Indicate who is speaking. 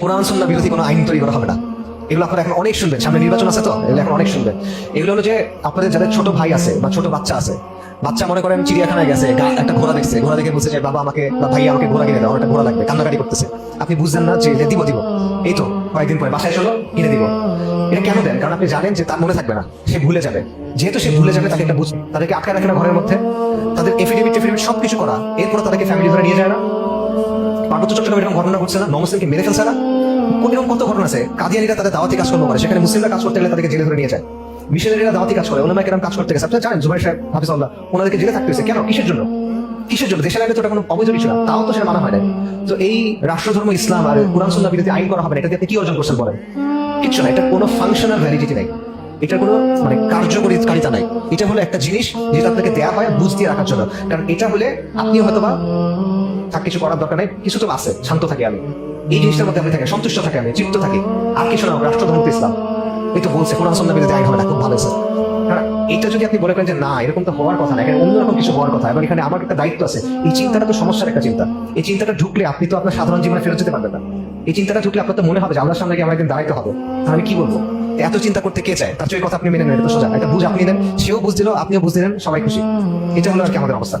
Speaker 1: কোরআন সুন্নাহ বিরোধী কোনো আইন তৈরি করা হবে না। এগুলো আপনারা এখন অনেক শুনবেন, সামনে নির্বাচন আছে তো, এগুলো এখন অনেক শুনবেন। এগুলো হলো যে আপনাদের যাদের ছোট ভাই আছে বা ছোট বাচ্চা আছে, বাচ্চা মনে করেন চিড়িয়াখানায় গেছে, একটা ঘোড়া দেখছে, ঘোড়া দেখে বলছে যে বাবা আমাকে বা ভাইয়া আমাকে ঘোড়া কিনে দাও, আমার একটা ঘোড়া লাগবে, কান্নাকাটি করতেছে। আপনি বুঝছেন না যে দিব দিব, এই তো কয়েকদিন পরে বাসায় চলো কিনে দিব। এটা কেন দেন? কারণ আপনি জানেন যে তার মনে থাকবে না, সে ভুলে যাবে। যেহেতু সে ভুলে যাবে, তাকে একটা বুঝবে, তাদেরকে আটকে রাখে না ঘরের মধ্যে, তাদের এফিডেভিট সবকিছু করা, এরপরে তাদেরকে ফ্যামিলি ধরে নিয়ে যায় না। পার্বত্য চট্টগ্রামে এরকম ঘটনা ঘটছে না, নমুসলিমকে মেরে ফেলছে না। এরকম কত ঘটনা আছে। কাদিয়ানিরা তাদের দাওয়াতি কাজকর্ম করে, সেখানে মুসলিমরা কাজ করতে গেলে তাদেরকে জেলে ধরে নিয়ে যায়। মিশনারিরা দাওয়াতি কাজ করে, ওলামায়ে কেরাম কাজ করতে গেছে। আপনারা জানেন জুবাইর সাহেব হাফিজাল্লাহ, ওনাদেরকে জেলে থাকতে হয়েছে কেন? কিসের জন্য? কিসের জন্য? দেশের আগে তো এটা কোনো অবৈধ কিছু না, তাও তো সেটা মানা হয় না। তো এই রাষ্ট্রধর্ম ইসলাম আর কোরআন সুন্নাহ বিরোধী আইন করা হবে না, এটা দিয়ে আপনি কি অর্জন করছেন বলেন? কিচ্ছু না। এটা কোনো ফাংশনাল ভ্যালিডিটি নাই, এটার কোনো কার্যকরিতা নাই। এটা হলো একটা জিনিস যেটা আপনাকে দেওয়া হয় বুঝ দিয়ে রাখার জন্য। কারণ এটা হলে আপনি হয়তো বা তার কিছু করার দরকার নাই, কিছু তো আছে, শান্ত থাকি আমি, এই জিনিসটার মধ্যে আমি থাকি, সন্তুষ্ট থাকি, আমি তৃপ্ত থাকি। আর কিছু না, রাষ্ট্রধর্ম ইসলাম এই তো বলছে কোরআন সুন্নাহ বিরোধী আইন হবে না, খুব ভালো স্যার। কারণ এটা যদি আপনি বলে করেন যে না এরকম তো হওয়ার কথা না, এখানে অন্যরকম কিছু হওয়ার কথা, এবং এখানে আমার একটা দায়িত্ব আছে, এই চিন্তাটা তো সমস্যার একটা চিন্তা। এই চিন্তাটা ঢুকলে আপনি তো আপনার সাধারণ জীবনে ফেরত যেতে পারবেন না। এই চিন্তাটা ঢুকলে আপনার তো মনে হবে যে আল্লাহর সামনে গিয়ে আমার একদিন দাঁড়াইতে হবে, আমি কি বলবো? এত চিন্তা করতে কে চায়? তার চেয়ে কথা আপনি মেনে নেন, এটা তো সোজা। একটা বুঝ আপনি নেন, সেও বুঝ দিল, আপনিও বুঝ দিলেন, সবাই খুশি। এটা হলো আর কি আমাদের অবস্থা।